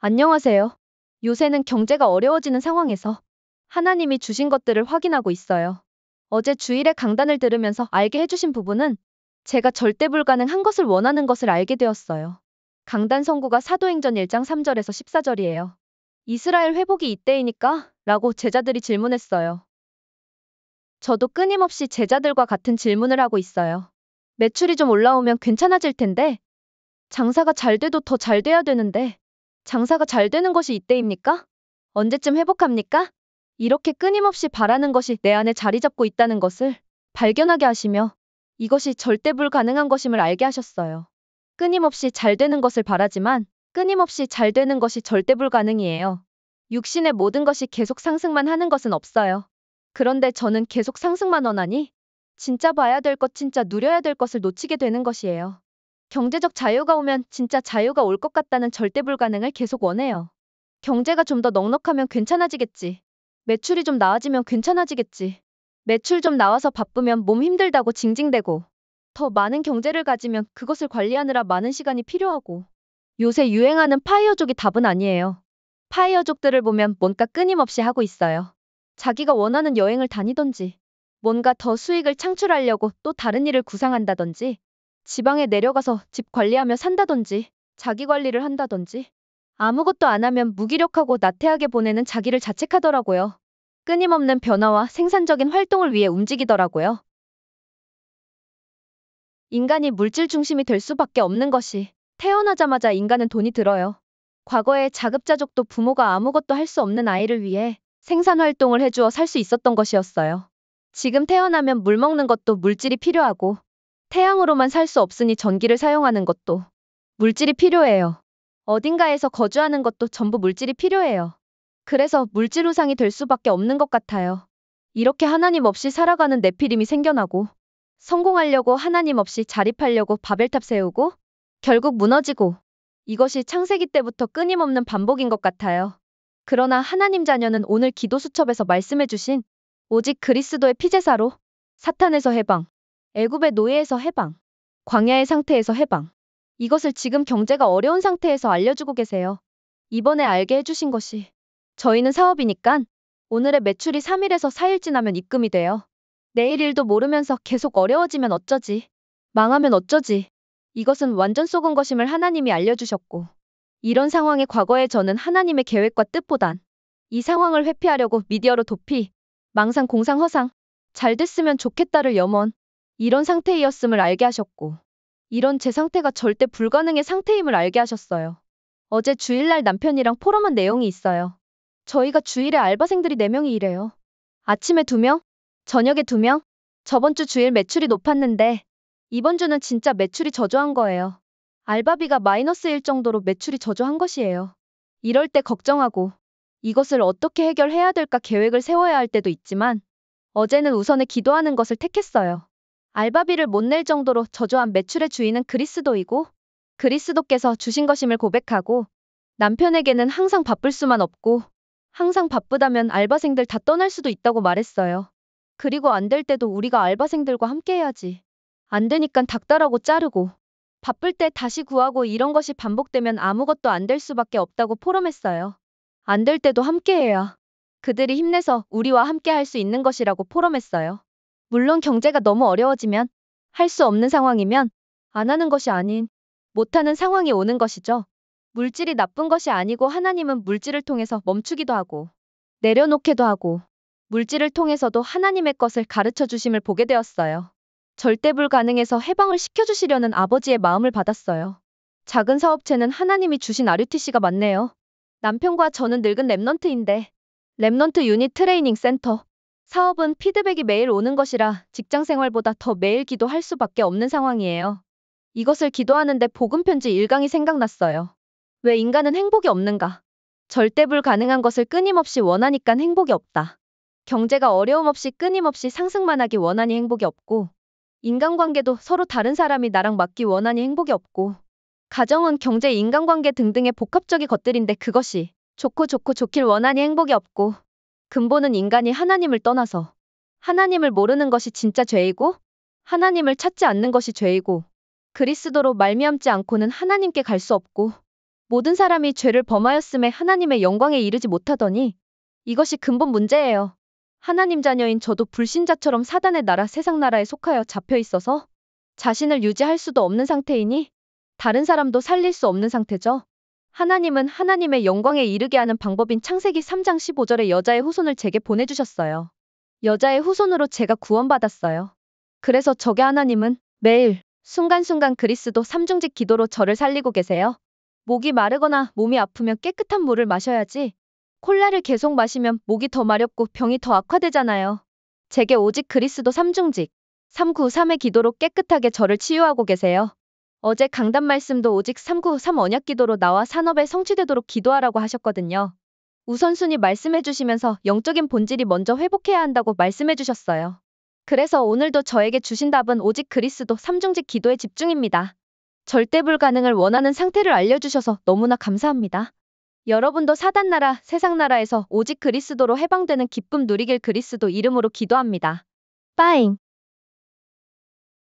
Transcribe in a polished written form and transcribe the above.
안녕하세요. 요새는 경제가 어려워지는 상황에서 하나님이 주신 것들을 확인하고 있어요. 어제 주일에 강단을 들으면서 알게 해주신 부분은 제가 절대 불가능한 것을 원하는 것을 알게 되었어요. 강단 선구가 사도행전 1장 3절에서 14절이에요. 이스라엘 회복이 이때이니까? 라고 제자들이 질문했어요. 저도 끊임없이 제자들과 같은 질문을 하고 있어요. 매출이 좀 올라오면 괜찮아질 텐데, 장사가 잘 돼도 더 잘 돼야 되는데, 장사가 잘 되는 것이 이때입니까? 언제쯤 회복합니까? 이렇게 끊임없이 바라는 것이 내 안에 자리 잡고 있다는 것을 발견하게 하시며 이것이 절대 불가능한 것임을 알게 하셨어요. 끊임없이 잘 되는 것을 바라지만 끊임없이 잘 되는 것이 절대 불가능이에요. 육신의 모든 것이 계속 상승만 하는 것은 없어요. 그런데 저는 계속 상승만 원하니 진짜 봐야 될 것, 진짜 누려야 될 것을 놓치게 되는 것이에요. 경제적 자유가 오면 진짜 자유가 올 것 같다는 절대 불가능을 계속 원해요. 경제가 좀 더 넉넉하면 괜찮아지겠지. 매출이 좀 나아지면 괜찮아지겠지. 매출 좀 나와서 바쁘면 몸 힘들다고 징징대고. 더 많은 경제를 가지면 그것을 관리하느라 많은 시간이 필요하고. 요새 유행하는 파이어족이 답은 아니에요. 파이어족들을 보면 뭔가 끊임없이 하고 있어요. 자기가 원하는 여행을 다니던지, 뭔가 더 수익을 창출하려고 또 다른 일을 구상한다던지, 지방에 내려가서 집 관리하며 산다던지, 자기 관리를 한다던지, 아무것도 안 하면 무기력하고 나태하게 보내는 자기를 자책하더라고요. 끊임없는 변화와 생산적인 활동을 위해 움직이더라고요. 인간이 물질 중심이 될 수밖에 없는 것이 태어나자마자 인간은 돈이 들어요. 과거에 자급자족도 부모가 아무것도 할 수 없는 아이를 위해 생산 활동을 해주어 살 수 있었던 것이었어요. 지금 태어나면 물 먹는 것도 물질이 필요하고 태양으로만 살 수 없으니 전기를 사용하는 것도 물질이 필요해요. 어딘가에서 거주하는 것도 전부 물질이 필요해요. 그래서 물질 우상이 될 수밖에 없는 것 같아요. 이렇게 하나님 없이 살아가는 네피림이 생겨나고 성공하려고 하나님 없이 자립하려고 바벨탑 세우고 결국 무너지고 이것이 창세기 때부터 끊임없는 반복인 것 같아요. 그러나 하나님 자녀는 오늘 기도 수첩에서 말씀해 주신 오직 그리스도의 피제사로 사탄에서 해방, 애굽의 노예에서 해방, 광야의 상태에서 해방. 이것을 지금 경제가 어려운 상태에서 알려주고 계세요. 이번에 알게 해주신 것이 저희는 사업이니깐 오늘의 매출이 3일에서 4일 지나면 입금이 돼요. 내일 일도 모르면서 계속 어려워지면 어쩌지? 망하면 어쩌지? 이것은 완전 속은 것임을 하나님이 알려주셨고 이런 상황에 과거에 저는 하나님의 계획과 뜻보단 이 상황을 회피하려고 미디어로 도피, 망상 공상 허상, 잘 됐으면 좋겠다를 염원 이런 상태이었음을 알게 하셨고 이런 제 상태가 절대 불가능의 상태임을 알게 하셨어요. 어제 주일날 남편이랑 포럼한 내용이 있어요. 저희가 주일에 알바생들이 4명이 일해요. 아침에 2명, 저녁에 2명. 저번 주 주일 매출이 높았는데 이번 주는 진짜 매출이 저조한 거예요. 알바비가 마이너스일 정도로 매출이 저조한 것이에요. 이럴 때 걱정하고 이것을 어떻게 해결해야 될까 계획을 세워야 할 때도 있지만 어제는 우선에 기도하는 것을 택했어요. 알바비를 못 낼 정도로 저조한 매출의 주인은 그리스도이고 그리스도께서 주신 것임을 고백하고 남편에게는 항상 바쁠 수만 없고 항상 바쁘다면 알바생들 다 떠날 수도 있다고 말했어요. 그리고 안 될 때도 우리가 알바생들과 함께 해야지. 안 되니깐 닥달하고 자르고 바쁠 때 다시 구하고 이런 것이 반복되면 아무것도 안 될 수밖에 없다고 포럼했어요. 안 될 때도 함께 해야 그들이 힘내서 우리와 함께 할 수 있는 것이라고 포럼했어요. 물론 경제가 너무 어려워지면 할 수 없는 상황이면 안 하는 것이 아닌 못하는 상황이 오는 것이죠. 물질이 나쁜 것이 아니고 하나님은 물질을 통해서 멈추기도 하고 내려놓기도 하고 물질을 통해서도 하나님의 것을 가르쳐 주심을 보게 되었어요. 절대 불가능에서 해방을 시켜주시려는 아버지의 마음을 받았어요. 작은 사업체는 하나님이 주신 RUTC가 많네요. 남편과 저는 늙은 랩넌트인데 랩넌트 유닛 트레이닝 센터. 사업은 피드백이 매일 오는 것이라 직장 생활보다 더 매일 기도할 수밖에 없는 상황이에요. 이것을 기도하는데 복음편지 1강이 생각났어요. 왜 인간은 행복이 없는가? 절대 불가능한 것을 끊임없이 원하니깐 행복이 없다. 경제가 어려움 없이 끊임없이 상승만 하기 원하니 행복이 없고 인간관계도 서로 다른 사람이 나랑 맞기 원하니 행복이 없고 가정은 경제, 인간관계 등등의 복합적인 것들인데 그것이 좋고 좋길 원하니 행복이 없고 근본은 인간이 하나님을 떠나서 하나님을 모르는 것이 진짜 죄이고 하나님을 찾지 않는 것이 죄이고 그리스도로 말미암지 않고는 하나님께 갈 수 없고 모든 사람이 죄를 범하였음에 하나님의 영광에 이르지 못하더니 이것이 근본 문제예요. 하나님 자녀인 저도 불신자처럼 사단의 나라 세상 나라에 속하여 잡혀 있어서 자신을 유지할 수도 없는 상태이니 다른 사람도 살릴 수 없는 상태죠. 하나님은 하나님의 영광에 이르게 하는 방법인 창세기 3장 15절에 여자의 후손을 제게 보내주셨어요. 여자의 후손으로 제가 구원받았어요. 그래서 저게 하나님은 매일 순간순간 그리스도 삼중직 기도로 저를 살리고 계세요. 목이 마르거나 몸이 아프면 깨끗한 물을 마셔야지. 콜라를 계속 마시면 목이 더 마렵고 병이 더 악화되잖아요. 제게 오직 그리스도 삼중직 393의 기도로 깨끗하게 저를 치유하고 계세요. 어제 강단 말씀도 오직 393 언약 기도로 나와 산업에 성취되도록 기도하라고 하셨거든요. 우선순위 말씀해 주시면서 영적인 본질이 먼저 회복해야 한다고 말씀해 주셨어요. 그래서 오늘도 저에게 주신 답은 오직 그리스도 삼중직 기도에 집중입니다. 절대 불가능을 원하는 상태를 알려주셔서 너무나 감사합니다. 여러분도 사단 나라, 세상 나라에서 오직 그리스도로 해방되는 기쁨 누리길 그리스도 이름으로 기도합니다. 빠잉.